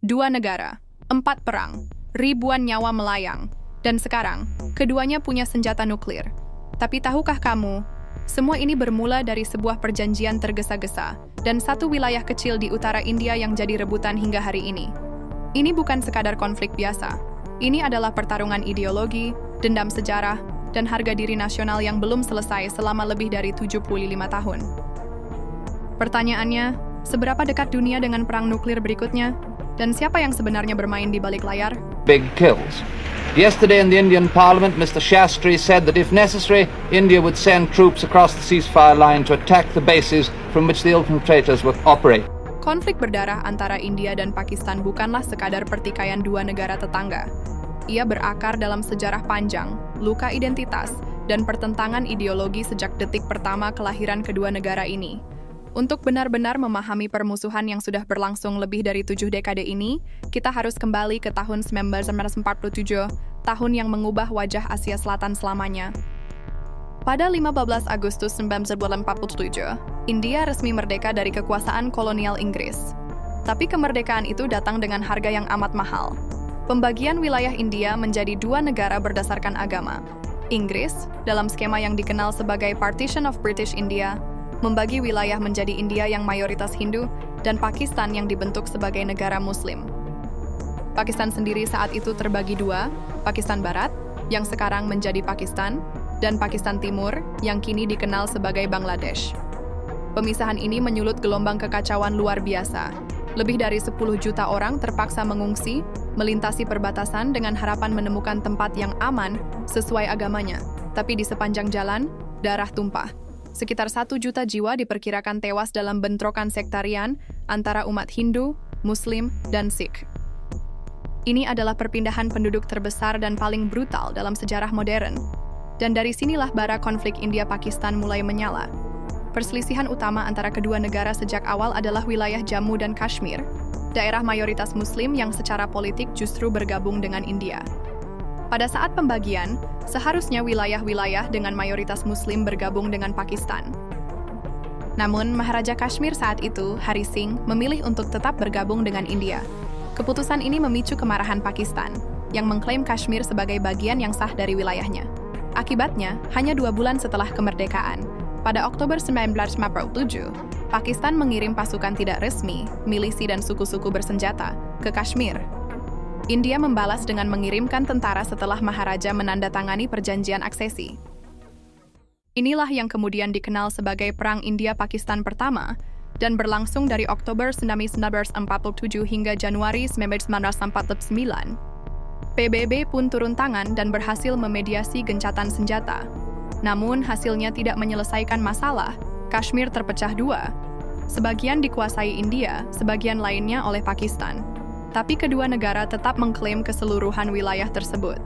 2 negara, 4 perang, ribuan nyawa melayang, dan sekarang, keduanya punya senjata nuklir. Tapi tahukah kamu, semua ini bermula dari sebuah perjanjian tergesa-gesa dan satu wilayah kecil di utara India yang jadi rebutan hingga hari ini. Ini bukan sekadar konflik biasa. Ini adalah pertarungan ideologi, dendam sejarah, dan harga diri nasional yang belum selesai selama lebih dari 75 tahun. Pertanyaannya, seberapa dekat dunia dengan perang nuklir berikutnya? Dan siapa yang sebenarnya bermain di balik layar? Big kills. Yesterday in the Indian Parliament, Mr. Shastri said that if necessary, India would send troops across the ceasefire line to attack the bases from which the infiltrators would operate. Konflik berdarah antara India dan Pakistan bukanlah sekadar pertikaian dua negara tetangga. Ia berakar dalam sejarah panjang, luka identitas, dan pertentangan ideologi sejak detik pertama kelahiran kedua negara ini. Untuk benar-benar memahami permusuhan yang sudah berlangsung lebih dari 7 dekade ini, kita harus kembali ke tahun 1947, tahun yang mengubah wajah Asia Selatan selamanya. Pada 15 Agustus 1947, India resmi merdeka dari kekuasaan kolonial Inggris. Tapi kemerdekaan itu datang dengan harga yang amat mahal. Pembagian wilayah India menjadi 2 negara berdasarkan agama. Inggris, dalam skema yang dikenal sebagai Partition of British India, membagi wilayah menjadi India yang mayoritas Hindu dan Pakistan yang dibentuk sebagai negara Muslim. Pakistan sendiri saat itu terbagi 2, Pakistan Barat, yang sekarang menjadi Pakistan, dan Pakistan Timur, yang kini dikenal sebagai Bangladesh. Pemisahan ini menyulut gelombang kekacauan luar biasa. Lebih dari 10 juta orang terpaksa mengungsi, melintasi perbatasan dengan harapan menemukan tempat yang aman sesuai agamanya. Tapi di sepanjang jalan, darah tumpah. Sekitar 1 juta jiwa diperkirakan tewas dalam bentrokan sektarian antara umat Hindu, Muslim, dan Sikh. Ini adalah perpindahan penduduk terbesar dan paling brutal dalam sejarah modern. Dan dari sinilah bara konflik India-Pakistan mulai menyala. Perselisihan utama antara kedua negara sejak awal adalah wilayah Jammu dan Kashmir, daerah mayoritas Muslim yang secara politik justru bergabung dengan India. Pada saat pembagian, seharusnya wilayah-wilayah dengan mayoritas Muslim bergabung dengan Pakistan. Namun, Maharaja Kashmir saat itu, Hari Singh, memilih untuk tetap bergabung dengan India. Keputusan ini memicu kemarahan Pakistan, yang mengklaim Kashmir sebagai bagian yang sah dari wilayahnya. Akibatnya, hanya 2 bulan setelah kemerdekaan, pada Oktober 1947, Pakistan mengirim pasukan tidak resmi, milisi dan suku-suku bersenjata, ke Kashmir. India membalas dengan mengirimkan tentara setelah Maharaja menandatangani perjanjian aksesi. Inilah yang kemudian dikenal sebagai Perang India-Pakistan pertama dan berlangsung dari Oktober 1947 hingga Januari 1949. PBB pun turun tangan dan berhasil memediasi gencatan senjata. Namun hasilnya tidak menyelesaikan masalah. Kashmir terpecah 2. Sebagian dikuasai India, sebagian lainnya oleh Pakistan. Tapi kedua negara tetap mengklaim keseluruhan wilayah tersebut.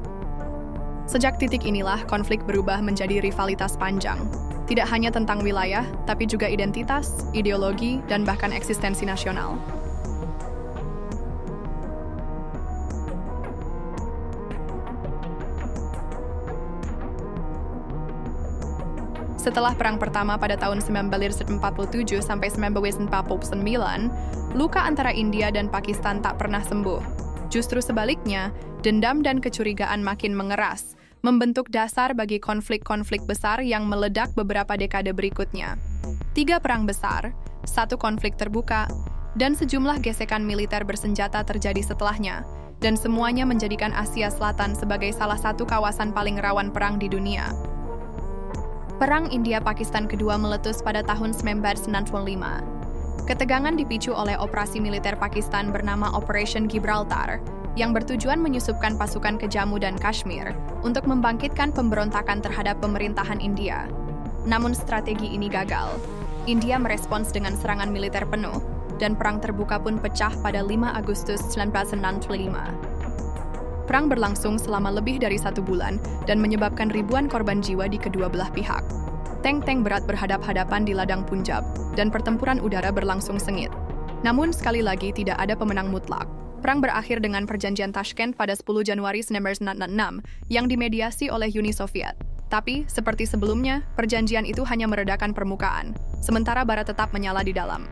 Sejak titik inilah konflik berubah menjadi rivalitas panjang. Tidak hanya tentang wilayah, tapi juga identitas, ideologi, dan bahkan eksistensi nasional. Setelah Perang Pertama pada tahun 1947 sampai 1949, luka antara India dan Pakistan tak pernah sembuh. Justru sebaliknya, dendam dan kecurigaan makin mengeras, membentuk dasar bagi konflik-konflik besar yang meledak beberapa dekade berikutnya. 3 perang besar, 1 konflik terbuka, dan sejumlah gesekan militer bersenjata terjadi setelahnya, dan semuanya menjadikan Asia Selatan sebagai salah satu kawasan paling rawan perang di dunia. Perang India-Pakistan kedua meletus pada tahun 1965. Ketegangan dipicu oleh operasi militer Pakistan bernama Operation Gibraltar, yang bertujuan menyusupkan pasukan ke Jammu dan Kashmir untuk membangkitkan pemberontakan terhadap pemerintahan India. Namun strategi ini gagal. India merespons dengan serangan militer penuh, dan perang terbuka pun pecah pada 5 Agustus 1965. Perang berlangsung selama lebih dari 1 bulan dan menyebabkan ribuan korban jiwa di kedua belah pihak. Tank-tank berat berhadap-hadapan di ladang Punjab, dan pertempuran udara berlangsung sengit. Namun sekali lagi tidak ada pemenang mutlak. Perang berakhir dengan perjanjian Tashkent pada 10 Januari 1966 yang dimediasi oleh Uni Soviet. Tapi, seperti sebelumnya, perjanjian itu hanya meredakan permukaan, sementara bara tetap menyala di dalam.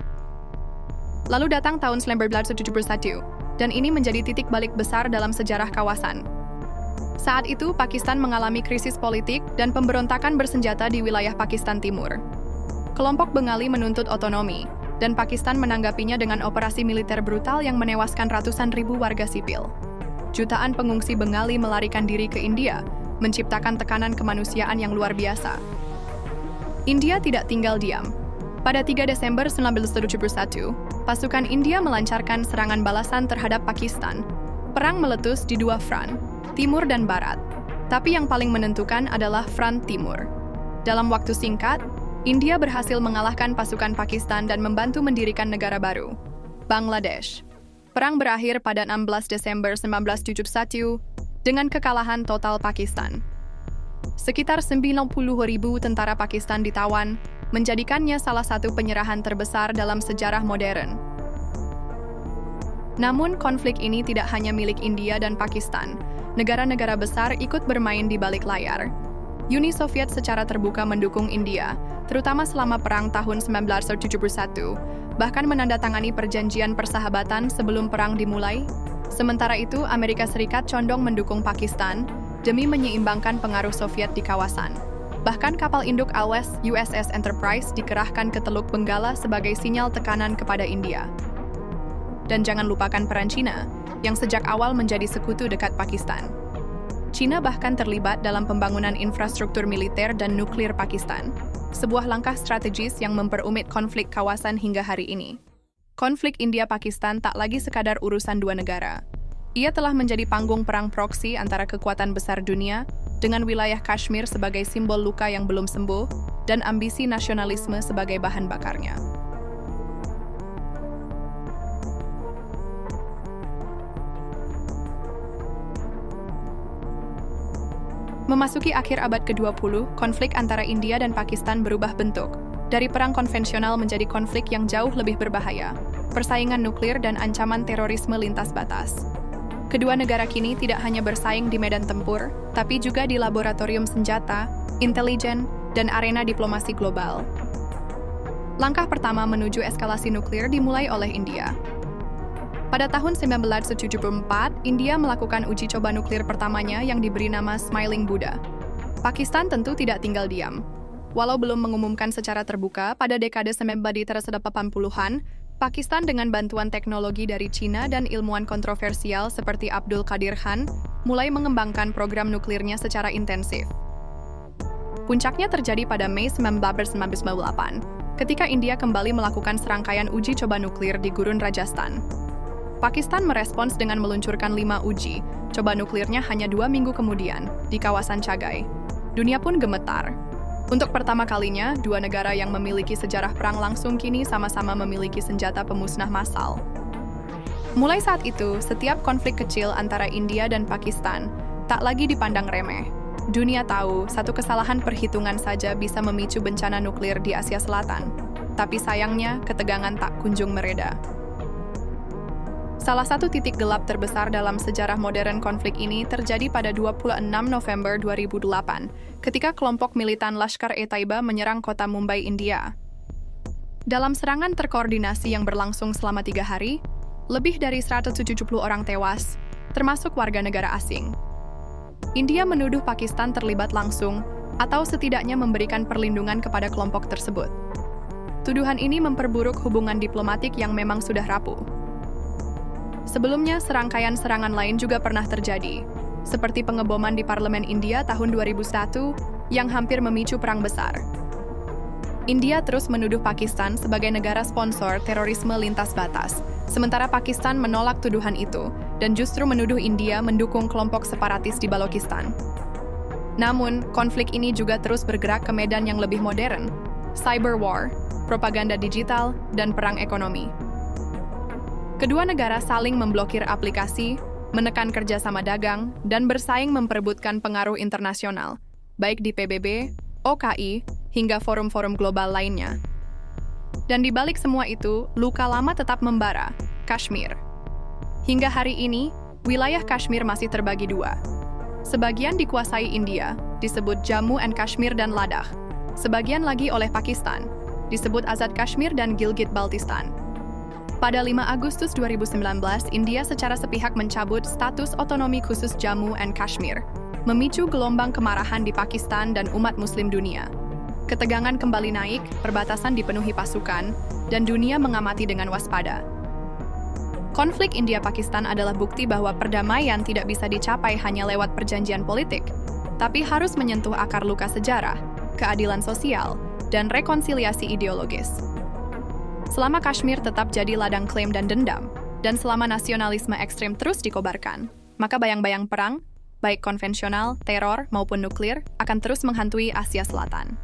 Lalu datang tahun 1971, dan ini menjadi titik balik besar dalam sejarah kawasan. Saat itu, Pakistan mengalami krisis politik dan pemberontakan bersenjata di wilayah Pakistan Timur. Kelompok Bengali menuntut otonomi, dan Pakistan menanggapinya dengan operasi militer brutal yang menewaskan ratusan ribu warga sipil. Jutaan pengungsi Bengali melarikan diri ke India, menciptakan tekanan kemanusiaan yang luar biasa. India tidak tinggal diam. Pada 3 Desember 1971, pasukan India melancarkan serangan balasan terhadap Pakistan. Perang meletus di 2 front, Timur dan Barat. Tapi yang paling menentukan adalah front Timur. Dalam waktu singkat, India berhasil mengalahkan pasukan Pakistan dan membantu mendirikan negara baru, Bangladesh. Perang berakhir pada 16 Desember 1971 dengan kekalahan total Pakistan. Sekitar 90.000 tentara Pakistan ditawan, menjadikannya salah satu penyerahan terbesar dalam sejarah modern. Namun, konflik ini tidak hanya milik India dan Pakistan. Negara-negara besar ikut bermain di balik layar. Uni Soviet secara terbuka mendukung India, terutama selama Perang tahun 1971, bahkan menandatangani perjanjian persahabatan sebelum perang dimulai. Sementara itu, Amerika Serikat condong mendukung Pakistan demi menyeimbangkan pengaruh Soviet di kawasan. Bahkan kapal induk AWS USS Enterprise dikerahkan ke Teluk Benggala sebagai sinyal tekanan kepada India. Dan jangan lupakan peran Cina, yang sejak awal menjadi sekutu dekat Pakistan. Cina bahkan terlibat dalam pembangunan infrastruktur militer dan nuklir Pakistan, sebuah langkah strategis yang memperumit konflik kawasan hingga hari ini. Konflik India-Pakistan tak lagi sekadar urusan dua negara. Ia telah menjadi panggung perang proksi antara kekuatan besar dunia, dengan wilayah Kashmir sebagai simbol luka yang belum sembuh, dan ambisi nasionalisme sebagai bahan bakarnya. Memasuki akhir abad ke-20, konflik antara India dan Pakistan berubah bentuk, dari perang konvensional menjadi konflik yang jauh lebih berbahaya, persaingan nuklir dan ancaman terorisme lintas batas. Kedua negara kini tidak hanya bersaing di medan tempur, tapi juga di laboratorium senjata, intelijen, dan arena diplomasi global. Langkah pertama menuju eskalasi nuklir dimulai oleh India. Pada tahun 1974, India melakukan uji coba nuklir pertamanya yang diberi nama Smiling Buddha. Pakistan tentu tidak tinggal diam. Walau belum mengumumkan secara terbuka, pada dekade 1980-an, Pakistan dengan bantuan teknologi dari Cina dan ilmuwan kontroversial seperti Abdul Qadir Khan mulai mengembangkan program nuklirnya secara intensif. Puncaknya terjadi pada Mei 1998, ketika India kembali melakukan serangkaian uji coba nuklir di Gurun Rajasthan. Pakistan merespons dengan meluncurkan 5 uji coba nuklirnya hanya 2 minggu kemudian di kawasan Chagai. Dunia pun gemetar. Untuk pertama kalinya, dua negara yang memiliki sejarah perang langsung kini sama-sama memiliki senjata pemusnah massal. Mulai saat itu, setiap konflik kecil antara India dan Pakistan tak lagi dipandang remeh. Dunia tahu, satu kesalahan perhitungan saja bisa memicu bencana nuklir di Asia Selatan. Tapi sayangnya, ketegangan tak kunjung mereda. Salah satu titik gelap terbesar dalam sejarah modern konflik ini terjadi pada 26 November 2008, ketika kelompok militan Lashkar-e-Taiba menyerang kota Mumbai, India. Dalam serangan terkoordinasi yang berlangsung selama 3 hari, lebih dari 170 orang tewas, termasuk warga negara asing. India menuduh Pakistan terlibat langsung, atau setidaknya memberikan perlindungan kepada kelompok tersebut. Tuduhan ini memperburuk hubungan diplomatik yang memang sudah rapuh. Sebelumnya, serangkaian serangan lain juga pernah terjadi, seperti pengeboman di Parlemen India tahun 2001 yang hampir memicu perang besar. India terus menuduh Pakistan sebagai negara sponsor terorisme lintas batas, sementara Pakistan menolak tuduhan itu dan justru menuduh India mendukung kelompok separatis di Balochistan. Namun, konflik ini juga terus bergerak ke medan yang lebih modern, cyber war, propaganda digital, dan perang ekonomi. Kedua negara saling memblokir aplikasi, menekan kerjasama dagang, dan bersaing memperebutkan pengaruh internasional, baik di PBB, OKI, hingga forum-forum global lainnya. Dan di balik semua itu, luka lama tetap membara, Kashmir. Hingga hari ini, wilayah Kashmir masih terbagi dua. Sebagian dikuasai India, disebut Jammu and Kashmir dan Ladakh. Sebagian lagi oleh Pakistan, disebut Azad Kashmir dan Gilgit-Baltistan. Pada 5 Agustus 2019, India secara sepihak mencabut status otonomi khusus Jammu and Kashmir, memicu gelombang kemarahan di Pakistan dan umat Muslim dunia. Ketegangan kembali naik, perbatasan dipenuhi pasukan, dan dunia mengamati dengan waspada. Konflik India-Pakistan adalah bukti bahwa perdamaian tidak bisa dicapai hanya lewat perjanjian politik, tapi harus menyentuh akar luka sejarah, keadilan sosial, dan rekonsiliasi ideologis. Selama Kashmir tetap jadi ladang klaim dan dendam, dan selama nasionalisme ekstrem terus dikobarkan, maka bayang-bayang perang, baik konvensional, teror, maupun nuklir, akan terus menghantui Asia Selatan.